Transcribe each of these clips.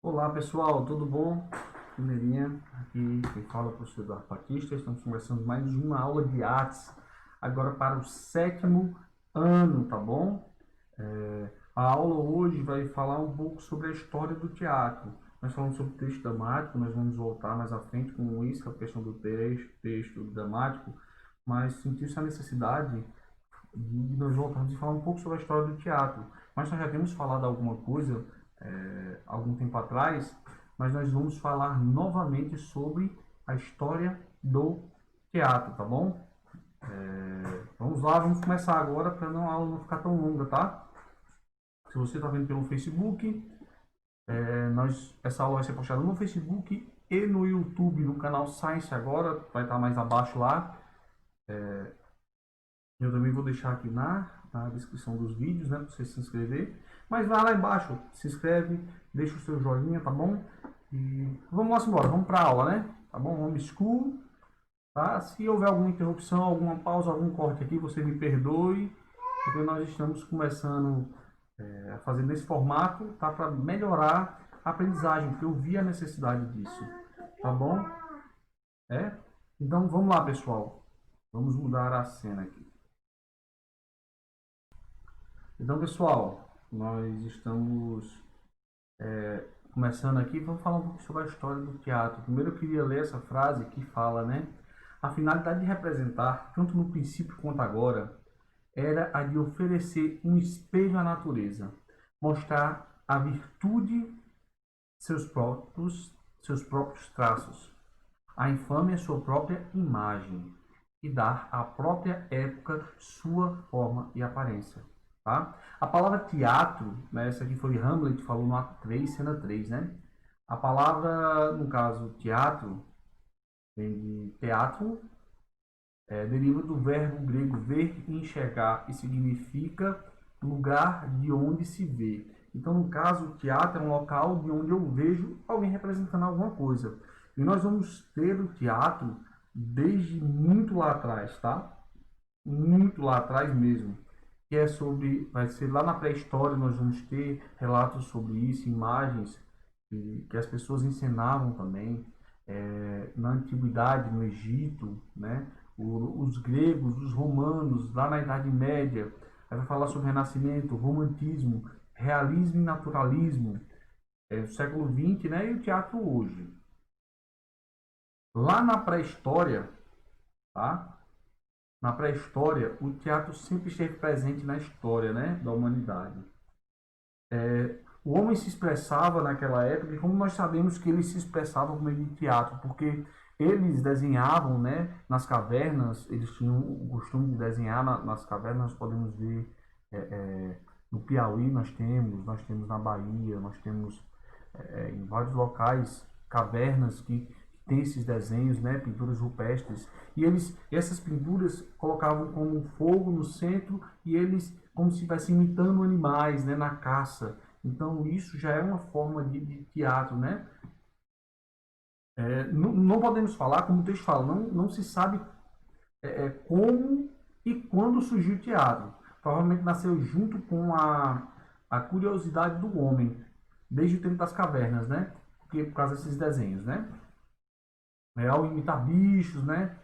Olá pessoal, tudo bom? Primeirinha, aqui quem fala é o professor Eduardo Batista. Estamos começando mais uma aula de artes, agora para o sétimo ano, tá bom? A aula hoje vai falar um pouco sobre a história do teatro. Nós falamos sobre texto dramático, nós vamos voltar mais à frente com isso, a questão do texto dramático, mas sentiu-se a necessidade de nós voltarmos e falar um pouco sobre a história do teatro. Mas nós já temos falado alguma coisa algum tempo atrás, mas nós vamos falar novamente sobre a história do teatro, tá bom? Vamos lá, vamos começar agora para a aula não ficar tão longa, tá? Se você está vendo pelo Facebook, essa aula vai ser postada no Facebook e no YouTube, no canal Science agora, vai estar mais abaixo lá. Eu também vou deixar aqui na descrição dos vídeos, né, para você se inscrever. Mas vai lá embaixo, se inscreve, deixa o seu joinha, tá bom? E vamos lá embora, vamos para a aula, né? Tá bom? Homeschool, tá? Se houver alguma interrupção, alguma pausa, algum corte aqui, você me perdoe, porque nós estamos começando a fazer nesse formato, tá? Para melhorar a aprendizagem, porque eu vi a necessidade disso, tá bom? É? Então vamos lá, pessoal. Vamos mudar a cena aqui. Então, pessoal, nós estamos começando aqui, vamos falar um pouco sobre a história do teatro. Primeiro eu queria ler essa frase que fala, né? A finalidade de representar, tanto no princípio quanto agora, era a de oferecer um espelho à natureza, mostrar a virtude seus próprios traços, a infâmia sua própria imagem e dar à própria época sua forma e aparência. Tá? A palavra teatro, né, essa aqui foi Hamlet, falou no ato 3, cena 3, né? A palavra, no caso, teatro, vem de teatro, deriva do verbo grego ver e enxergar e significa lugar de onde se vê. Então, no caso, o teatro é um local de onde eu vejo alguém representando alguma coisa. E nós vamos ter o teatro desde muito lá atrás, tá? Muito lá atrás mesmo. Que é sobre, vai ser lá na pré-história, nós vamos ter relatos sobre isso, imagens que as pessoas ensinavam também. Na antiguidade, no Egito, né? Os gregos, os romanos, lá na Idade Média, aí vai falar sobre Renascimento, romantismo, realismo e naturalismo, século XX, né? E o teatro hoje. Lá na pré-história, tá? Na pré-história, o teatro sempre esteve presente na história, né, da humanidade. O homem se expressava naquela época, e como nós sabemos que eles se expressavam por meio de teatro, porque eles desenhavam, né, nas cavernas, eles tinham o costume de desenhar nas cavernas, nós podemos ver no Piauí, nós temos na Bahia, nós temos em vários locais cavernas que tem esses desenhos, né, pinturas rupestres, e essas pinturas colocavam como um fogo no centro e eles como se estivessem imitando animais, né, na caça. Então isso já é uma forma de teatro, né? Não podemos falar, como o texto fala, não se sabe como e quando surgiu o teatro. Provavelmente nasceu junto com a curiosidade do homem, desde o tempo das cavernas, né? Porque, por causa desses desenhos, né? Ao imitar bichos, né?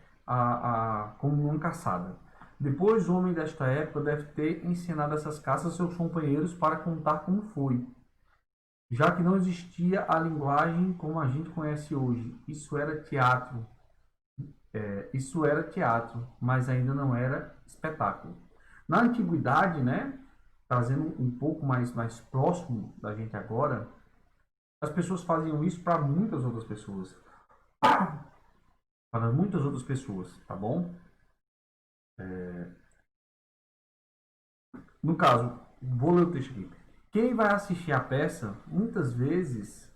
Como uma caçada. Depois, o homem desta época deve ter ensinado essas caças a seus companheiros para contar como foi, já que não existia a linguagem como a gente conhece hoje. Isso era teatro, mas ainda não era espetáculo. Na antiguidade, né, trazendo um pouco mais próximo da gente agora, as pessoas faziam isso para muitas outras pessoas. Para muitas outras pessoas, tá bom? No caso, vou ler o texto aqui. Quem vai assistir a peça, muitas vezes,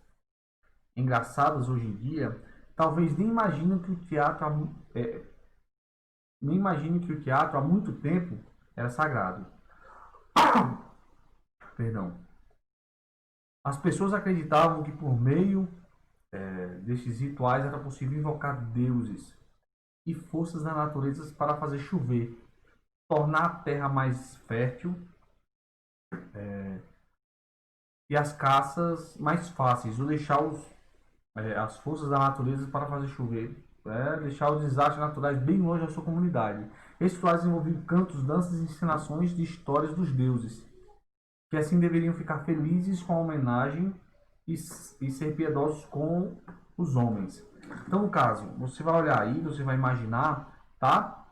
engraçadas hoje em dia, talvez nem imagine que o teatro há muito tempo era sagrado. Perdão. As pessoas acreditavam que por meio destes rituais era possível invocar deuses e forças da natureza para fazer chover, tornar a terra mais fértil e as caças mais fáceis, ou deixar as forças da natureza para fazer chover, deixar os desastres naturais bem longe da sua comunidade. Esses rituais envolviam cantos, danças e encenações de histórias dos deuses, que assim deveriam ficar felizes com a homenagem e ser piedosos com os homens. Então, no caso, você vai olhar aí, você vai imaginar, tá?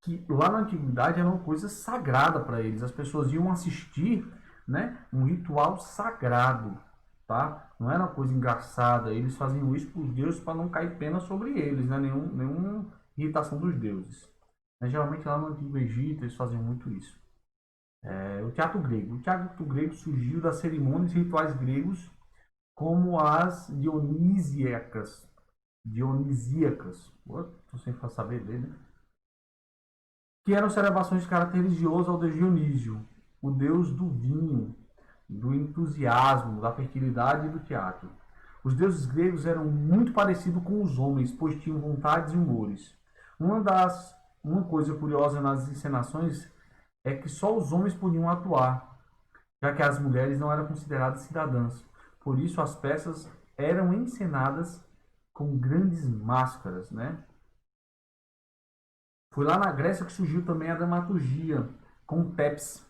Que lá na antiguidade era uma coisa sagrada para eles. As pessoas iam assistir, né, um ritual sagrado, tá? Não era uma coisa engraçada. Eles faziam isso para os deuses para não cair pena sobre eles, né? Nenhuma irritação dos deuses. Mas, geralmente lá no Antigo Egito eles faziam muito isso. O teatro grego. O teatro grego surgiu das cerimônias e rituais gregos como as dionisíacas. Dionisíacas. Estou sem saber dele, né? Que eram celebrações de caráter religioso ao deus Dionísio, o deus do vinho, do entusiasmo, da fertilidade e do teatro. Os deuses gregos eram muito parecidos com os homens, pois tinham vontades e humores. Uma coisa curiosa nas encenações é que só os homens podiam atuar, já que as mulheres não eram consideradas cidadãs. Por isso, as peças eram encenadas com grandes máscaras, né? Foi lá na Grécia que surgiu também a dramaturgia, com Pepis,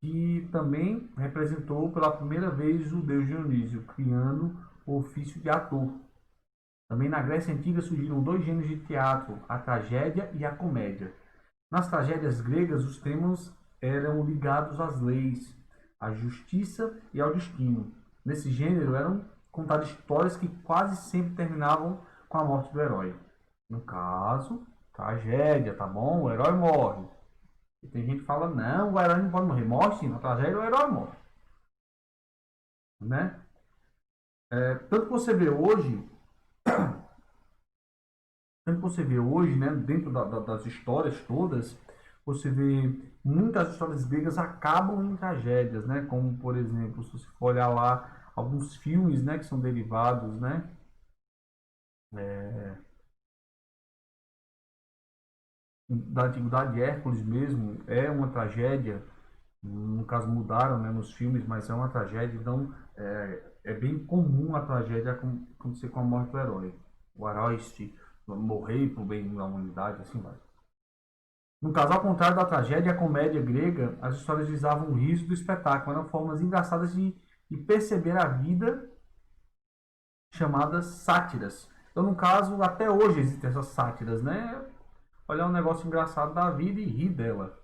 que também representou pela primeira vez o deus Dionísio, criando o ofício de ator. Também na Grécia Antiga surgiram dois gêneros de teatro, a tragédia e a comédia. Nas tragédias gregas, os temas eram ligados às leis, à justiça e ao destino. Nesse gênero eram contadas histórias que quase sempre terminavam com a morte do herói. No caso, tragédia, tá bom? O herói morre. E tem gente que fala, não, o herói não pode morrer. Morre sim, na tragédia o herói morre. Né? Tanto que você vê hoje, né, dentro das histórias todas, você vê muitas histórias gregas acabam em tragédias, né? Como, por exemplo, se você for olhar lá alguns filmes, né, que são derivados, né? Da antiguidade, Hércules mesmo é uma tragédia. No caso, mudaram, né, nos filmes, mas é uma tragédia. Então, é bem comum a tragédia acontecer com a morte do herói. O herói morrer por bem da humanidade, assim vai. No caso, ao contrário da tragédia, a comédia grega, as histórias visavam o riso do espetáculo. Eram formas engraçadas de perceber a vida, chamadas sátiras. Então, no caso, até hoje existem essas sátiras, né? Olhar um negócio engraçado da vida e rir dela.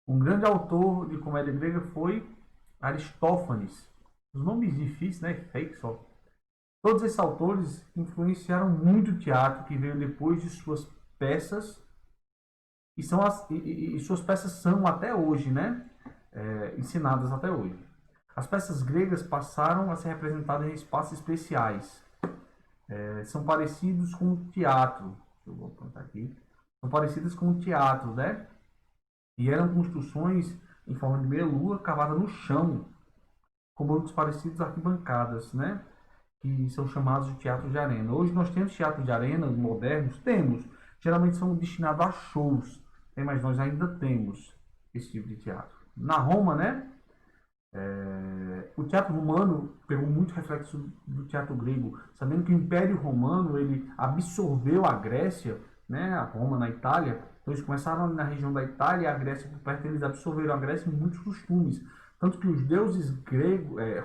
Um grande autor de comédia grega foi Aristófanes. Os nomes difíceis, né? Fake só. Todos esses autores influenciaram muito o teatro que veio depois de suas peças e suas peças são até hoje, né? Ensinadas até hoje. As peças gregas passaram a ser representadas em espaços especiais. São parecidos com o teatro. Deixa eu botar aqui. São parecidas com o teatro, né? E eram construções em forma de meia-lua cavada no chão, com bancos parecidos a arquibancadas, né? Que são chamados de teatro de arena. Hoje nós temos teatro de arena modernos? Temos. Geralmente são destinados a shows, mas nós ainda temos esse tipo de teatro. Na Roma, né? O teatro romano pegou muito reflexo do teatro grego, sabendo que o Império Romano ele absorveu a Grécia, né? A Roma na Itália. Então eles começaram na região da Itália e a Grécia por perto, eles absorveram a Grécia em muitos costumes. Tanto que os deuses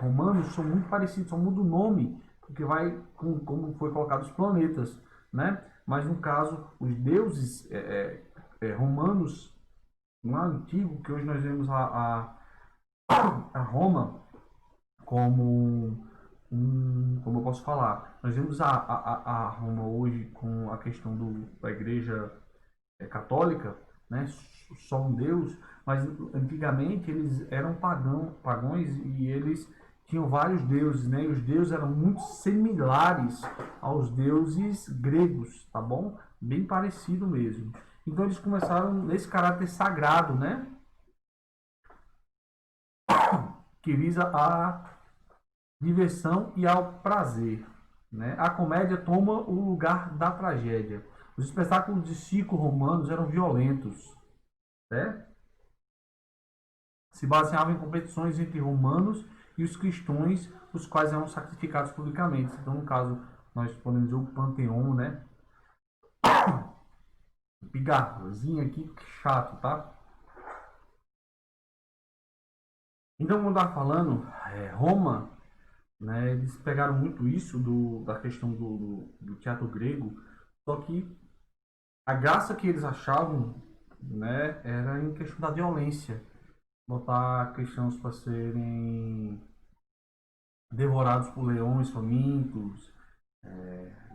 romanos são muito parecidos, só muda o nome, porque vai como foi colocado os planetas, né? Mas no caso, os deuses romanos, lá antigo, que hoje nós vemos a Roma como como eu posso falar, nós vemos a Roma hoje com a questão da igreja católica, né, só um Deus, mas antigamente eles eram pagãos e eles tinham vários deuses, né, e os deuses eram muito similares aos deuses gregos, tá bom? Bem parecido mesmo. Então eles começaram nesse caráter sagrado, né, que visa a diversão e ao prazer, né? A comédia toma o lugar da tragédia. Os espetáculos de circo romanos eram violentos, né? se baseava em competições entre romanos e os cristãos, os quais eram sacrificados publicamente. Então, no caso, nós podemos ver o Panteão, né? Pigarrozinho aqui, que chato, tá? Então, como eu estava falando, Roma, né, eles pegaram muito isso da questão do teatro grego, só que a graça que eles achavam, né, era em questão da violência. Botar cristãos para serem devorados por leões famintos,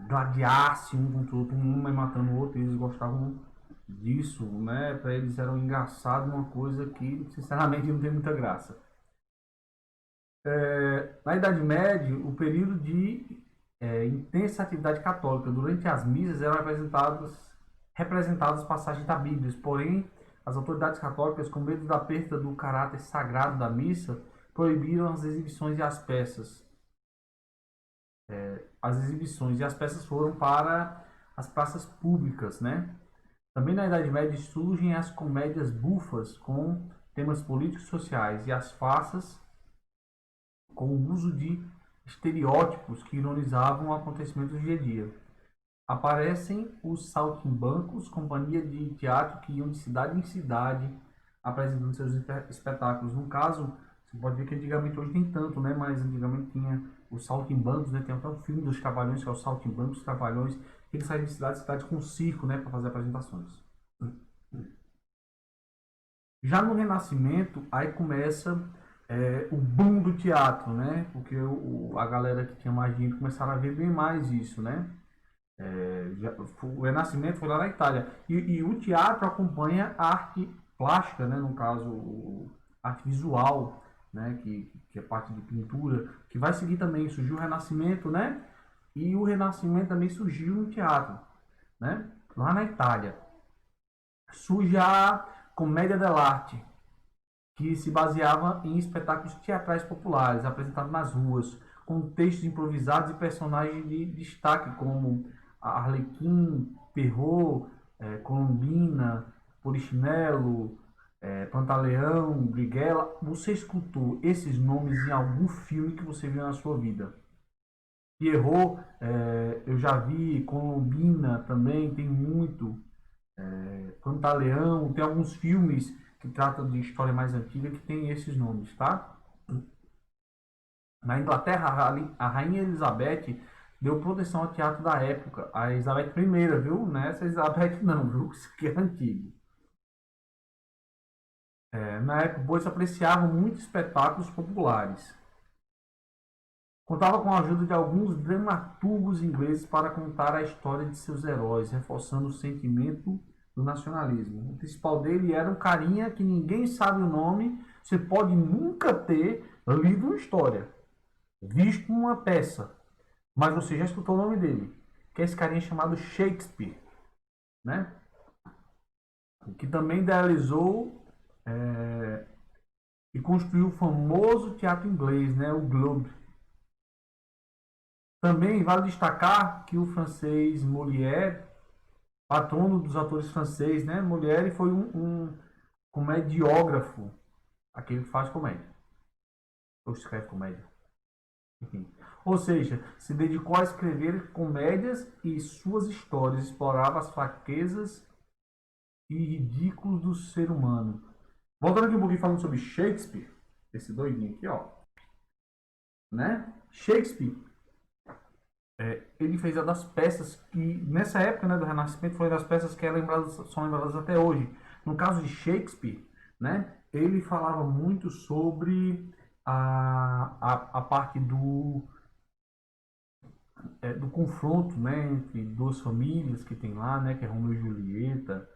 gladiar-se um contra o outro, um vai matando o outro, e eles gostavam disso, né? Para eles era um engraçado, uma coisa que, sinceramente, não tem muita graça. Na Idade Média, o período de intensa atividade católica. Durante as missas eram representadas passagens da Bíblia, porém, as autoridades católicas, com medo da perda do caráter sagrado da missa, proibiram as exibições e as peças. As peças foram para as praças públicas, né? Também na Idade Média surgem as comédias bufas com temas políticos e sociais e as farsas com o uso de estereótipos que ironizavam acontecimentos do dia a dia. Aparecem os saltimbancos, companhia de teatro que iam de cidade em cidade apresentando seus espetáculos. No caso, você pode ver que antigamente, hoje tem tanto, né? Mas antigamente tinha os saltimbancos, né? Tem até um filme dos Trapalhões, que é o Saltimbancos, Trapalhões, que eles saem de cidade em cidade com circo, né? Para fazer apresentações. Já no Renascimento, aí começa o boom do teatro, né? Porque a galera que tinha mais dinheiro começaram a ver bem mais isso, né? O Renascimento foi lá na Itália. E o teatro acompanha a arte plástica, né? No caso, a arte visual, né? Que é parte de pintura, que vai seguir também. Surgiu o Renascimento, né? E o Renascimento também surgiu no teatro, né? Lá na Itália. Surge a Commedia dell'arte, que se baseava em espetáculos teatrais populares, apresentados nas ruas, com textos improvisados e personagens de destaque, como Arlequim, Perrault, Colombina, Polichinelo, Pantaleão, Briguela. Você escutou esses nomes em algum filme que você viu na sua vida? Pierrot, eu já vi, Colombina também, tem muito. Pantaleão, tem alguns filmes que tratam de história mais antiga que tem esses nomes, tá? Na Inglaterra, a Rainha Elizabeth deu proteção ao teatro da época. A Elizabeth I, viu? Nessa Elizabeth não, viu? Isso aqui é antigo. Na época, pois apreciavam muitos espetáculos populares. Contava com a ajuda de alguns dramaturgos ingleses para contar a história de seus heróis, reforçando o sentimento do nacionalismo. O principal dele era um carinha que ninguém sabe o nome, você pode nunca ter lido uma história, visto uma peça, mas você já escutou o nome dele, que é esse carinha chamado Shakespeare, né? Que também idealizou e construiu o famoso teatro inglês, né? O Globe. Também vale destacar que o francês Molière, patrono dos atores franceses, né? Molière foi um comediógrafo, aquele que faz comédia, ou escreve comédia, enfim. Ou seja, se dedicou a escrever comédias e suas histórias exploravam as fraquezas e ridículos do ser humano. Voltando aqui um pouquinho falando sobre Shakespeare, esse doidinho aqui, ó, né? Shakespeare, ele fez uma das peças que, nessa época, né, do Renascimento, foi uma das peças que são lembradas até hoje. No caso de Shakespeare, né, ele falava muito sobre a parte do confronto, né, entre duas famílias que tem lá, né, que é Romeu e Julieta.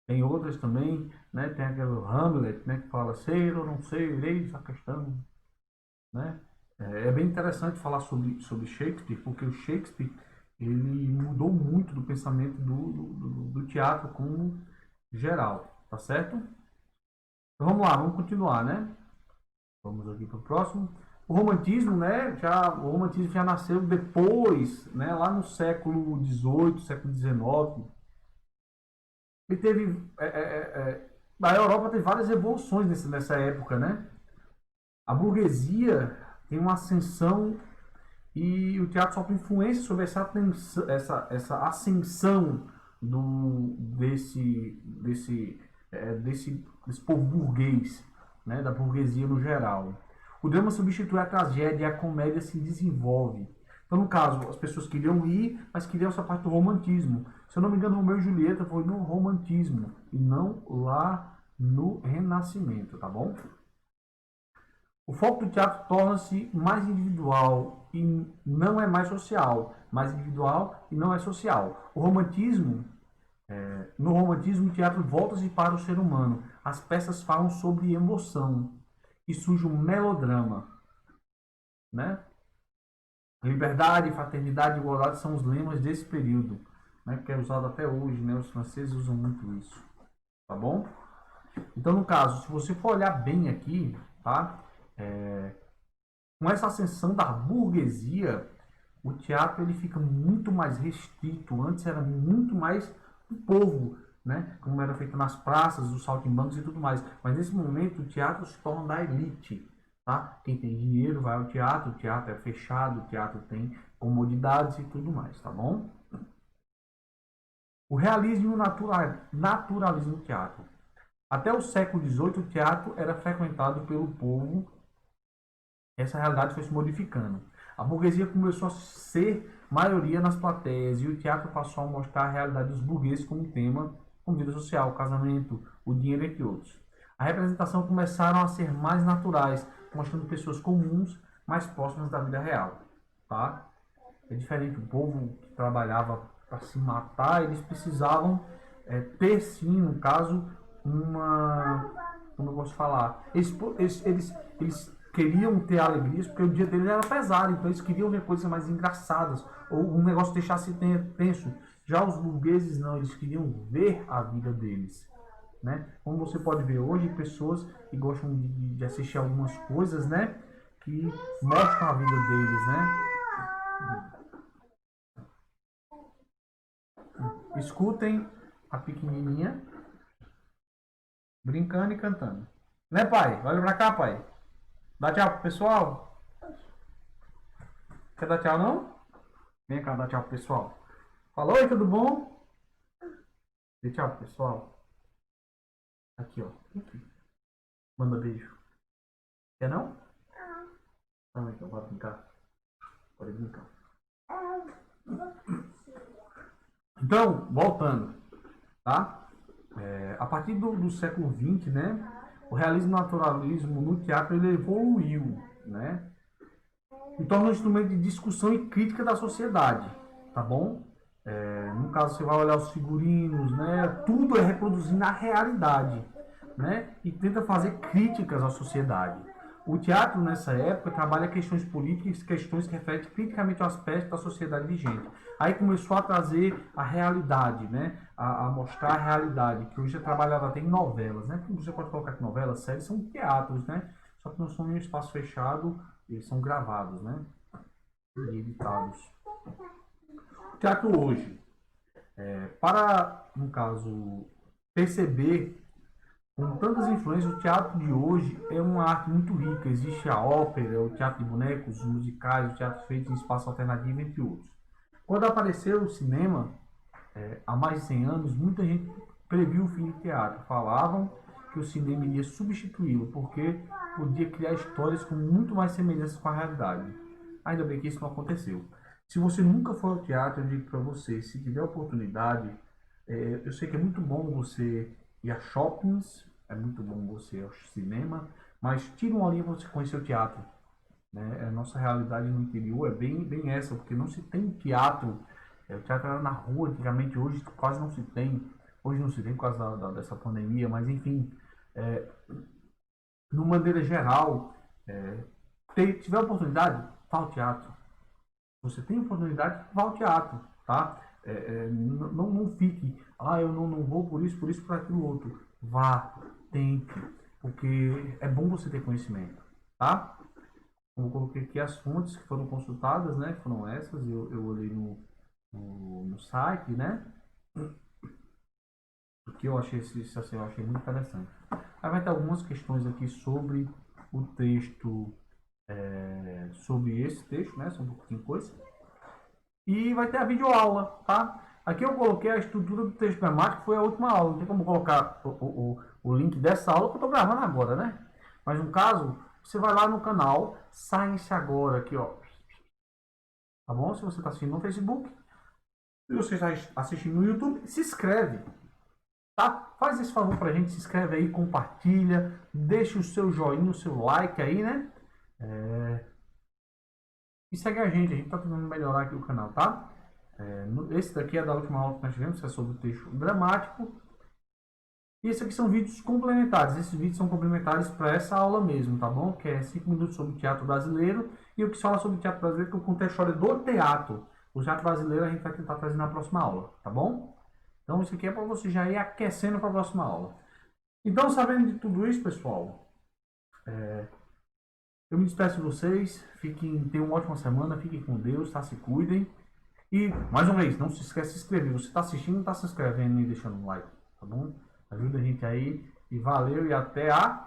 Tem outras também, né, tem aquele Hamlet, né, que fala ser ou não ser, eis a questão, né. É bem interessante falar sobre Shakespeare, porque o Shakespeare ele mudou muito do pensamento do teatro como geral, tá certo? Então vamos lá, vamos continuar, né? Vamos aqui para o próximo. O romantismo, né? O romantismo já nasceu depois, né? Lá no século XVIII, século XIX. Ele teve A Europa teve várias revoluções nessa época, né? A burguesia tem uma ascensão e o teatro sofre influência sobre essa ascensão desse povo burguês, né, da burguesia no geral. O drama substitui a tragédia e a comédia se desenvolve. Então, no caso, as pessoas queriam ir, mas queriam essa parte do romantismo. Se eu não me engano, Romeu e Julieta foi no romantismo e não lá no Renascimento, tá bom? O foco do teatro torna-se mais individual e não é mais social. Mais individual e não é social. No romantismo, o teatro volta-se para o ser humano. As peças falam sobre emoção e surge um melodrama, né? Liberdade, fraternidade e igualdade são os lemas desse período, né? Que é usado até hoje, né? Os franceses usam muito isso, tá bom? Então, no caso, se você for olhar bem aqui, tá? Com essa ascensão da burguesia, o teatro ele fica muito mais restrito. Antes era muito mais o povo, né? Como era feito nas praças, os saltimbancos e tudo mais. Mas nesse momento o teatro se torna da elite, tá? Quem tem dinheiro vai ao teatro, o teatro é fechado, o teatro tem comodidades e tudo mais, tá bom? O realismo e o naturalismo no teatro. Até o século XVIII, o teatro era frequentado pelo povo. Essa realidade foi se modificando. A burguesia começou a ser maioria nas plateias e o teatro passou a mostrar a realidade dos burgueses como tema, como vida social, casamento, o dinheiro, entre outros. A representação começaram a ser mais naturais, mostrando pessoas comuns mais próximas da vida real. Tá? É diferente, o povo que trabalhava para se matar, eles precisavam ter sim, no caso, uma. Como eu posso falar? Eles queriam ter alegrias porque o dia deles era pesado, então eles queriam ver coisas mais engraçadas, ou um negócio deixasse tenso. Já os burgueses não, eles queriam ver a vida deles. Né? Como você pode ver hoje, pessoas que gostam de assistir algumas coisas, né? Que mostram a vida deles, né? Escutem a pequenininha brincando e cantando. Né, pai? Olha pra cá, pai. Dá tchau pro pessoal. Quer dar tchau, não? Vem cá, dá tchau pro pessoal. Falou, oi, tudo bom? Dê tchau pro pessoal. Aqui, ó. Aqui. Manda beijo. Quer não? Então, então, bora brincar. Pode brincar. Então, voltando, tá? A partir do século XX, né? O realismo e o naturalismo no teatro ele evoluiu, né? E torna um instrumento de discussão e crítica da sociedade, tá bom? No caso, você vai olhar os figurinos, né? Tudo é reproduzindo a realidade, né? E tenta fazer críticas à sociedade. O teatro, nessa época, trabalha questões políticas, questões que refletem criticamente o aspecto da sociedade vigente. Aí começou a trazer a realidade, né? A mostrar a realidade, que hoje é trabalhada até em novelas, né? Você pode colocar que novelas, séries são teatros, né? Só que não são em um espaço fechado, eles são gravados, né? E editados. O teatro hoje, para, no caso, perceber com tantas influências, o teatro de hoje é uma arte muito rica. Existe a ópera, o teatro de bonecos, os musicais, o teatro feito em espaço alternativo, entre outros. Quando apareceu o cinema, há mais de 100 anos, muita gente previu o fim do teatro. Falavam que o cinema iria substituí-lo, porque podia criar histórias com muito mais semelhanças com a realidade. Ainda bem que isso não aconteceu. Se você nunca for ao teatro, eu digo para você, se tiver oportunidade, eu sei que é muito bom você ir a shoppings, é muito bom você ir ao cinema, mas tira uma horinha para você conhecer o teatro. Né? A nossa realidade no interior é bem essa, porque não se tem teatro. O teatro era na rua antigamente, hoje quase não se tem. Hoje não se tem por causa dessa pandemia, mas enfim, é, de uma maneira geral, tiver oportunidade, vá ao teatro. Você tem oportunidade, vá ao teatro, tá? Não fique, eu não vou por isso, por aquilo outro. Vá, tente, porque é bom você ter conhecimento, tá? Eu coloquei aqui as fontes que foram consultadas, né? Foram essas, eu olhei no site, né? porque eu achei isso assim, eu achei muito interessante. Aí vai ter algumas questões aqui sobre o texto, sobre esse texto, né? São um pouquinho de coisa. E vai ter a videoaula, tá? Aqui eu coloquei a estrutura do texto gramático, foi a última aula. Não tem como colocar o link dessa aula que eu estou gravando agora, né? Mas no caso, você vai lá no canal Science Agora, aqui, ó. Tá bom? Se você está assistindo no Facebook, se você está assistindo no YouTube, se inscreve, tá? Faz esse favor pra gente, se inscreve aí, compartilha, deixa o seu joinha, o seu like aí, né? E segue a gente tá tentando melhorar aqui o canal, tá? Esse daqui é da última aula que nós tivemos, que é sobre o texto dramático. E esses aqui são vídeos complementares. Esses vídeos são complementares para essa aula mesmo, tá bom? Que é 5 minutos sobre teatro brasileiro. E o que se fala sobre teatro brasileiro, que eu contei a história do teatro. O teatro brasileiro a gente vai tentar trazer na próxima aula, tá bom? Então isso aqui é para você já ir aquecendo para a próxima aula. Então, sabendo de tudo isso, pessoal, eu me despeço de vocês. Tenham uma ótima semana, fiquem com Deus, tá? Se cuidem. E, mais uma vez, não se esqueça de se inscrever. Você está assistindo, está se inscrevendo e deixando um like, tá bom? Ajuda a gente aí. E valeu e até a